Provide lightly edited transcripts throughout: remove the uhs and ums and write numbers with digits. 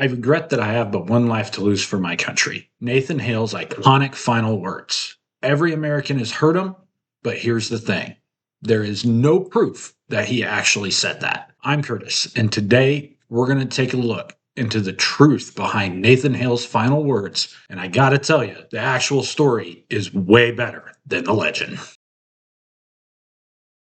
I regret that I have but one life to lose for my country. Nathan Hale's iconic final words. Every American has heard them, but here's the thing. There is no proof that he actually said that. I'm Curtis, and today we're going to take a look into the truth behind Nathan Hale's final words. And I gotta tell you, the actual story is way better than the legend.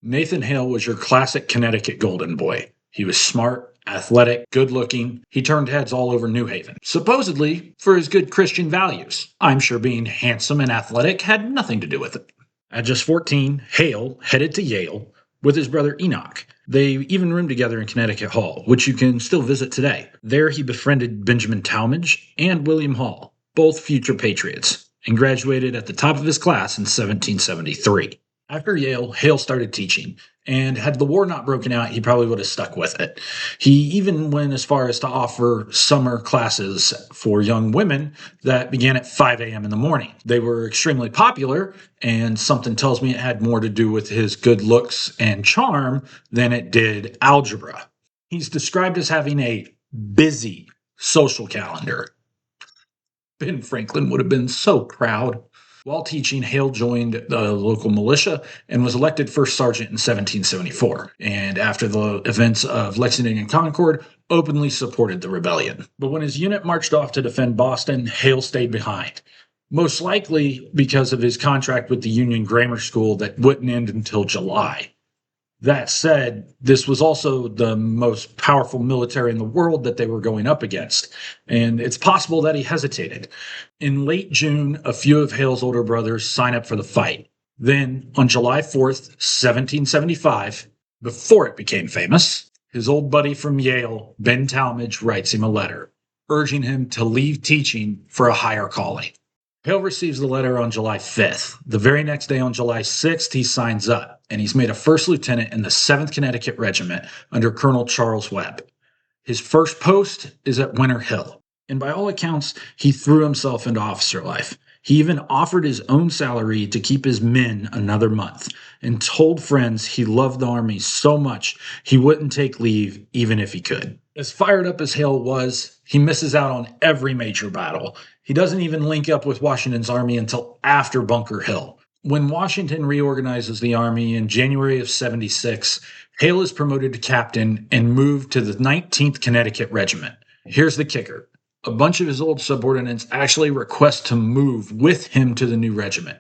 Nathan Hale was your classic Connecticut golden boy. He was smart, athletic, good looking. He turned heads all over New Haven, supposedly for his good Christian values. I'm sure being handsome and athletic had nothing to do with it. At just 14, Hale headed to Yale with his brother Enoch. They even roomed together in Connecticut Hall, which you can still visit today. There he befriended Benjamin Talmadge and William Hall, both future Patriots, and graduated at the top of his class in 1773. After Yale, Hale started teaching, and had the war not broken out, he probably would have stuck with it. He even went as far as to offer summer classes for young women that began at 5 a.m. in the morning. They were extremely popular, and something tells me it had more to do with his good looks and charm than it did algebra. He's described as having a busy social calendar. Ben Franklin would have been so proud. While teaching, Hale joined the local militia and was elected first sergeant in 1774. And after the events of Lexington and Concord, openly supported the rebellion. But when his unit marched off to defend Boston, Hale stayed behind. Most likely because of his contract with the Union Grammar School that wouldn't end until July. That said, this was also the most powerful military in the world that they were going up against, and it's possible that he hesitated. In late June, a few of Hale's older brothers sign up for the fight. Then, on July 4th, 1775, before it became famous, his old buddy from Yale, Ben Talmadge, writes him a letter, urging him to leave teaching for a higher calling. Hale receives the letter on July 5th. The very next day, on July 6th, he signs up, and he's made a first lieutenant in the 7th Connecticut Regiment under Colonel Charles Webb. His first post is at Winter Hill, and by all accounts, he threw himself into officer life. He even offered his own salary to keep his men another month, and told friends he loved the Army so much he wouldn't take leave even if he could. As fired up as Hale was, he misses out on every major battle. He doesn't even link up with Washington's army until after Bunker Hill. When Washington reorganizes the army in January of 76, Hale is promoted to captain and moved to the 19th Connecticut Regiment. Here's the kicker. A bunch of his old subordinates actually request to move with him to the new regiment.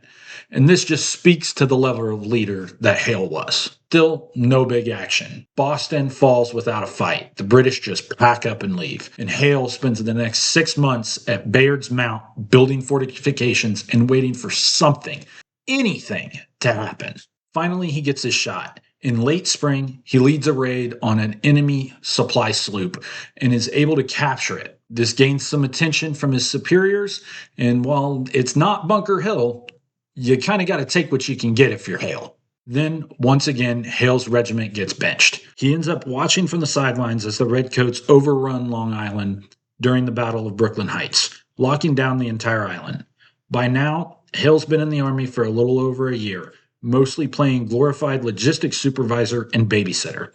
And this just speaks to the level of leader that Hale was. Still, no big action. Boston falls without a fight. The British just pack up and leave. And Hale spends the next 6 months at Bayard's Mount building fortifications and waiting for something, anything, to happen. Finally, he gets his shot. In late spring, he leads a raid on an enemy supply sloop and is able to capture it. This gains some attention from his superiors, and while it's not Bunker Hill, you kind of got to take what you can get if you're Hale. Then, once again, Hale's regiment gets benched. He ends up watching from the sidelines as the Redcoats overrun Long Island during the Battle of Brooklyn Heights, locking down the entire island. By now, Hale's been in the Army for a little over a year, mostly playing glorified logistics supervisor and babysitter.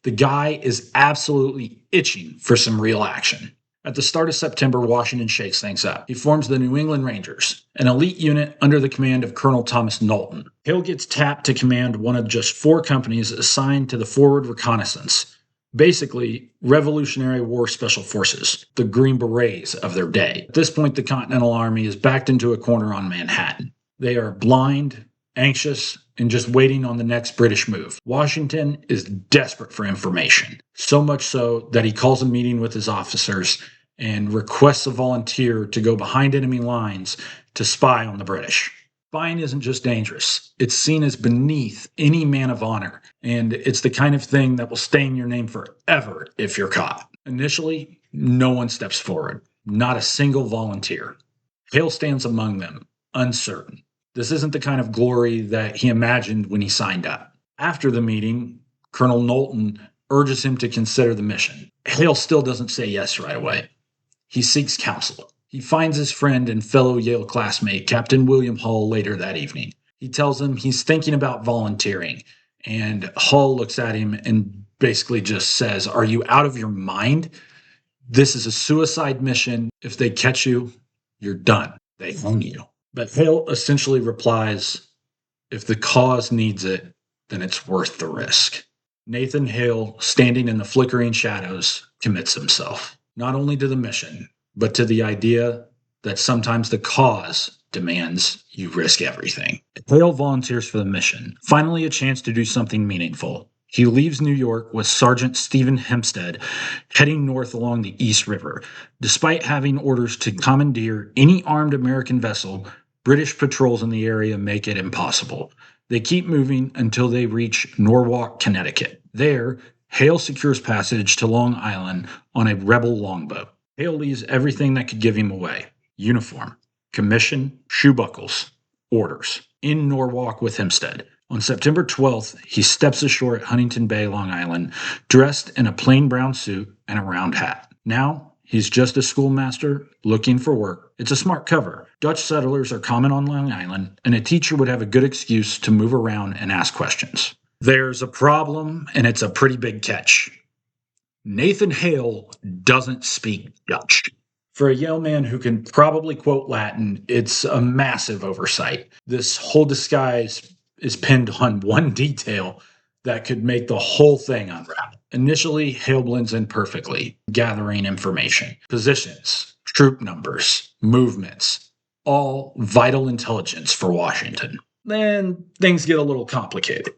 The guy is absolutely itching for some real action. At the start of September, Washington shakes things up. He forms the New England Rangers, an elite unit under the command of Colonel Thomas Knowlton. Hale gets tapped to command one of just 4 companies assigned to the forward reconnaissance. Basically, Revolutionary War Special Forces, the Green Berets of their day. At this point, the Continental Army is backed into a corner on Manhattan. They are blind, anxious, and just waiting on the next British move. Washington is desperate for information, so much so that he calls a meeting with his officers and requests a volunteer to go behind enemy lines to spy on the British. Spying isn't just dangerous, it's seen as beneath any man of honor, and it's the kind of thing that will stain your name forever if you're caught. Initially, no one steps forward, not a single volunteer. Hale stands among them, uncertain. This isn't the kind of glory that he imagined when he signed up. After the meeting, Colonel Knowlton urges him to consider the mission. Hale still doesn't say yes right away. He seeks counsel. He finds his friend and fellow Yale classmate, Captain William Hall, later that evening. He tells him he's thinking about volunteering, and Hall looks at him and basically just says, "Are you out of your mind? This is a suicide mission. If they catch you, you're done. They hang you. But Hale essentially replies, if the cause needs it, then it's worth the risk. Nathan Hale, standing in the flickering shadows, commits himself, not only to the mission, but to the idea that sometimes the cause demands you risk everything. Hale volunteers for the mission, finally a chance to do something meaningful. He leaves New York with Sergeant Stephen Hempstead, heading north along the East River. Despite having orders to commandeer any armed American vessel, British patrols in the area make it impossible. They keep moving until they reach Norwalk, Connecticut. There, Hale secures passage to Long Island on a rebel longboat. Hale leaves everything that could give him away: uniform, commission, shoe buckles, orders, in Norwalk with Hempstead. On September 12th, he steps ashore at Huntington Bay, Long Island, dressed in a plain brown suit and a round hat. Now, he's just a schoolmaster looking for work. It's a smart cover. Dutch settlers are common on Long Island, and a teacher would have a good excuse to move around and ask questions. There's a problem, and it's a pretty big catch. Nathan Hale doesn't speak Dutch. For a Yale man who can probably quote Latin, it's a massive oversight. This whole disguise is pinned on one detail that could make the whole thing unravel. Initially, Hale blends in perfectly, gathering information, positions, troop numbers, movements, all vital intelligence for Washington. Then things get a little complicated.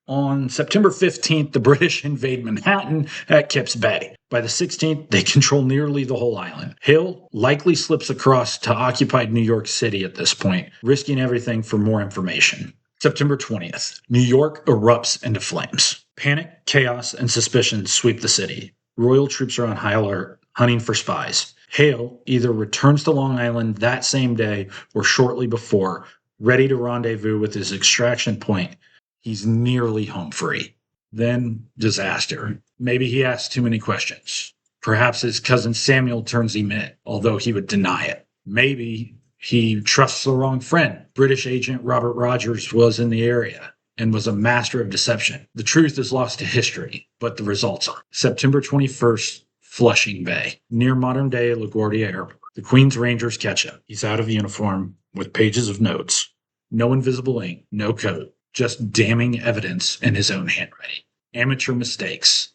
On September 15th, the British invade Manhattan at Kips Bay. By the 16th, they control nearly the whole island. Hale likely slips across to occupied New York City at this point, risking everything for more information. September 20th, New York erupts into flames. Panic, chaos, and suspicion sweep the city. Royal troops are on high alert, hunting for spies. Hale either returns to Long Island that same day or shortly before, ready to rendezvous with his extraction point. He's nearly home free. Then, disaster. Maybe he asks too many questions. Perhaps his cousin Samuel turns him in, although he would deny it. Maybe he trusts the wrong friend. British agent Robert Rogers was in the area and was a master of deception. The truth is lost to history, but the results are. September 21st, Flushing Bay, near modern-day LaGuardia Airport. The Queen's Rangers catch him. He's out of uniform, with pages of notes. No invisible ink, no code. Just damning evidence in his own handwriting. Amateur mistakes,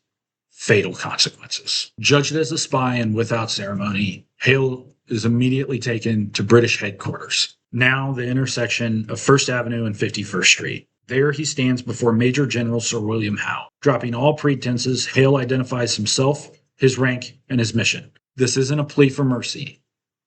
fatal consequences. Judged as a spy and without ceremony, Hale is immediately taken to British headquarters, now the intersection of 1st Avenue and 51st Street. There he stands before Major General Sir William Howe. Dropping all pretenses, Hale identifies himself, his rank, and his mission. This isn't a plea for mercy.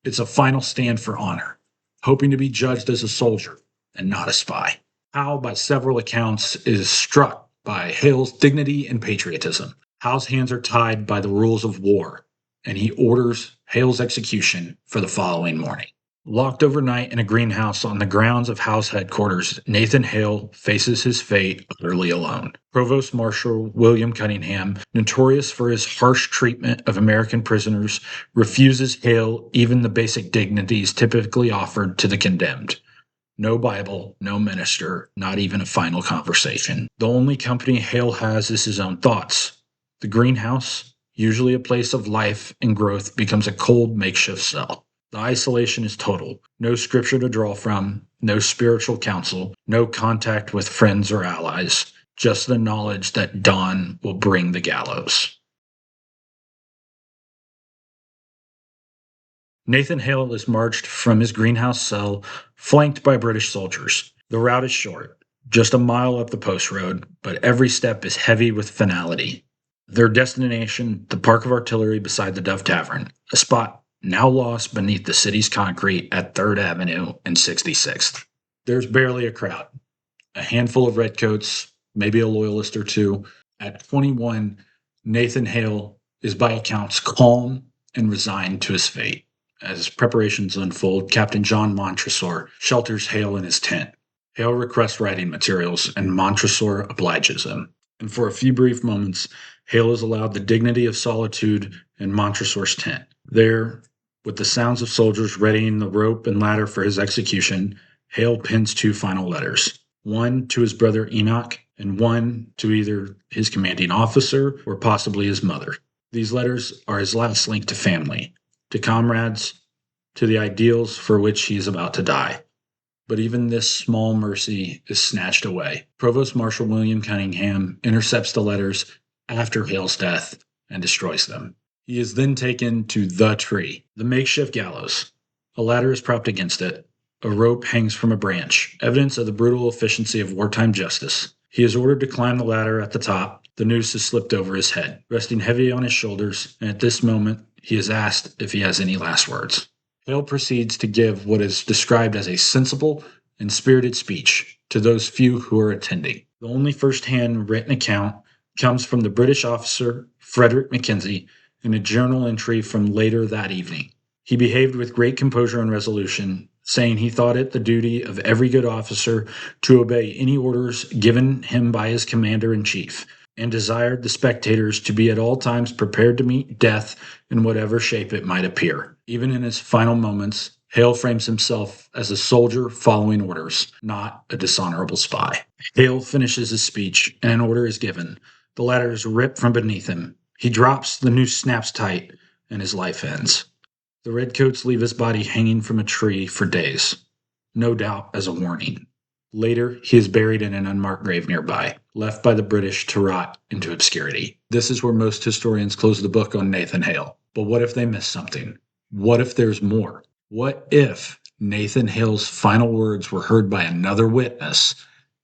It's a final stand for honor, hoping to be judged as a soldier and not a spy. Howe, by several accounts, is struck by Hale's dignity and patriotism. Howe's hands are tied by the rules of war, and he orders Hale's execution for the following morning. Locked overnight in a greenhouse on the grounds of Howe's headquarters, Nathan Hale faces his fate utterly alone. Provost Marshal William Cunningham, notorious for his harsh treatment of American prisoners, refuses Hale even the basic dignities typically offered to the condemned. No Bible, no minister, not even a final conversation. The only company Hale has is his own thoughts. The greenhouse, usually a place of life and growth, becomes a cold makeshift cell. The isolation is total. No scripture to draw from, no spiritual counsel, no contact with friends or allies, just the knowledge that dawn will bring the gallows. Nathan Hale is marched from his greenhouse cell, flanked by British soldiers. The route is short, just a mile up the post road, but every step is heavy with finality. Their destination, the Park of Artillery beside the Dove Tavern, a spot now lost beneath the city's concrete at 3rd Avenue and 66th. There's barely a crowd. A handful of redcoats, maybe a loyalist or two. At 21, Nathan Hale is by accounts calm and resigned to his fate. As preparations unfold, Captain John Montresor shelters Hale in his tent. Hale requests writing materials, and Montresor obliges him. And for a few brief moments, Hale is allowed the dignity of solitude in Montresor's tent. There, with the sounds of soldiers readying the rope and ladder for his execution, Hale pens 2 final letters. One to his brother Enoch, and one to either his commanding officer or possibly his mother. These letters are his last link to family, to comrades, to the ideals for which he is about to die. But even this small mercy is snatched away. Provost Marshal William Cunningham intercepts the letters after Hale's death and destroys them. He is then taken to the tree, the makeshift gallows. A ladder is propped against it. A rope hangs from a branch, evidence of the brutal efficiency of wartime justice. He is ordered to climb the ladder at the top. The noose is slipped over his head, resting heavy on his shoulders, and at this moment, he is asked if he has any last words. Hale proceeds to give what is described as a sensible and spirited speech to those few who are attending. The only first-hand written account comes from the British officer Frederick Mackenzie in a journal entry from later that evening. He behaved with great composure and resolution, saying he thought it the duty of every good officer to obey any orders given him by his commander-in-chief, and desired the spectators to be at all times prepared to meet death in whatever shape it might appear. Even in his final moments, Hale frames himself as a soldier following orders, not a dishonorable spy. Hale finishes his speech, and an order is given. The ladder is ripped from beneath him. He drops, the noose snaps tight, and his life ends. The redcoats leave his body hanging from a tree for days, no doubt as a warning. Later, he is buried in an unmarked grave nearby, left by the British to rot into obscurity. This is where most historians close the book on Nathan Hale. But what if they missed something? What if there's more? What if Nathan Hale's final words were heard by another witness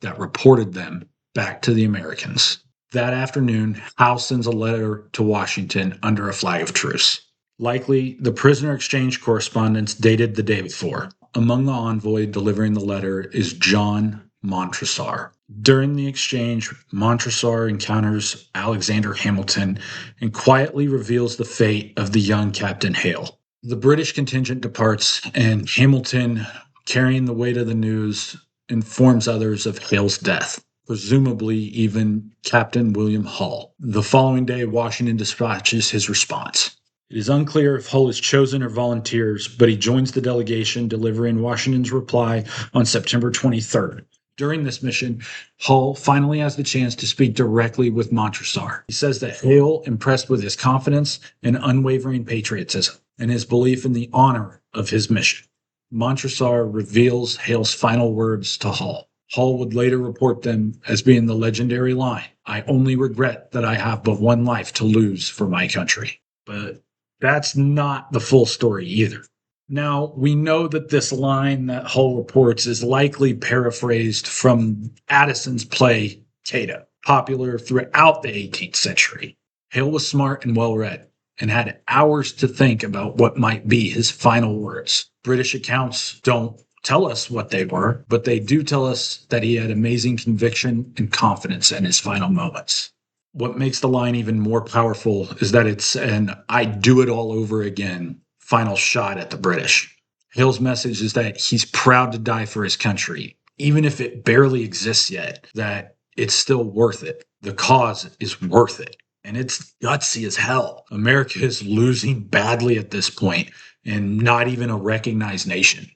that reported them back to the Americans? That afternoon, Howe sends a letter to Washington under a flag of truce. Likely, the prisoner exchange correspondence dated the day before. Among the envoy delivering the letter is John Montresor. During the exchange, Montresor encounters Alexander Hamilton and quietly reveals the fate of the young Captain Hale. The British contingent departs, and Hamilton, carrying the weight of the news, informs others of Hale's death, presumably even Captain William Hull. The following day, Washington dispatches his response. It is unclear if Hull is chosen or volunteers, but he joins the delegation delivering Washington's reply on September 23rd. During this mission, Hull finally has the chance to speak directly with Montresor. He says that Hale, impressed with his confidence and unwavering patriotism and his belief in the honor of his mission. Montresor reveals Hale's final words to Hull. Hull would later report them as being the legendary line, "I only regret that I have but one life to lose for my country." But that's not the full story either. Now, we know that this line that Hull reports is likely paraphrased from Addison's play Cato, popular throughout the 18th century. Hale was smart and well-read and had hours to think about what might be his final words. British accounts don't tell us what they were, but they do tell us that he had amazing conviction and confidence in his final moments. What makes the line even more powerful is that it's an "I'd do it all over again" final shot at the British. Hale's message is that he's proud to die for his country, even if it barely exists yet, that it's still worth it. The cause is worth it. And it's gutsy as hell. America is losing badly at this point, and not even a recognized nation.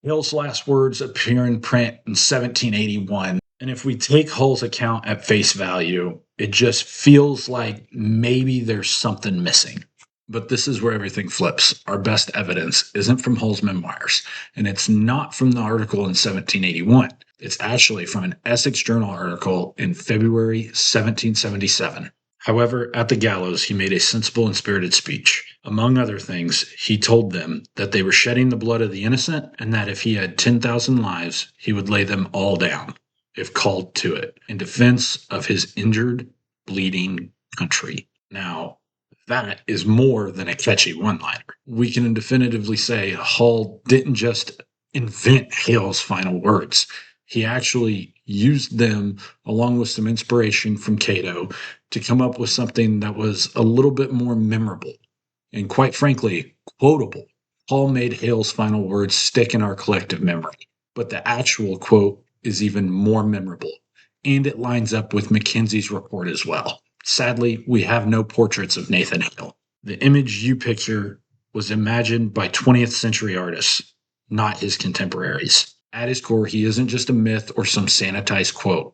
Hale's last words appear in print in 1781. And if we take Hull's account at face value, it just feels like maybe there's something missing. But this is where everything flips. Our best evidence isn't from Hull's memoirs, and it's not from the article in 1781. It's actually from an Essex Journal article in February 1777. However, at the gallows, he made a sensible and spirited speech. Among other things, he told them that they were shedding the blood of the innocent, and that if he had 10,000 lives, he would lay them all down, if called to it, in defense of his injured, bleeding country. Now, that is more than a catchy one-liner. We can definitively say Hull didn't just invent Hale's final words. He actually used them, along with some inspiration from Cato, to come up with something that was a little bit more memorable and, quite frankly, quotable. Hull made Hale's final words stick in our collective memory, but the actual quote is even more memorable, and it lines up with Mackenzie's report as well. Sadly, we have no portraits of Nathan Hale. The image you picture was imagined by 20th century artists, not his contemporaries. At his core, he isn't just a myth or some sanitized quote,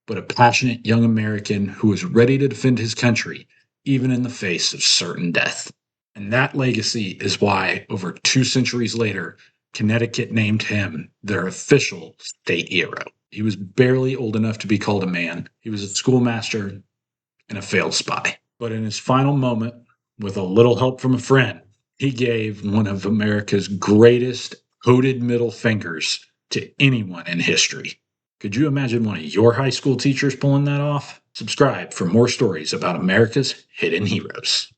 but a passionate young American who is ready to defend his country, even in the face of certain death. And that legacy is why, over 2 centuries later, Connecticut named him their official state hero. He was barely old enough to be called a man. He was a schoolmaster and a failed spy. But in his final moment, with a little help from a friend, he gave one of America's greatest coded middle fingers to anyone in history. Could you imagine one of your high school teachers pulling that off? Subscribe for more stories about America's hidden heroes.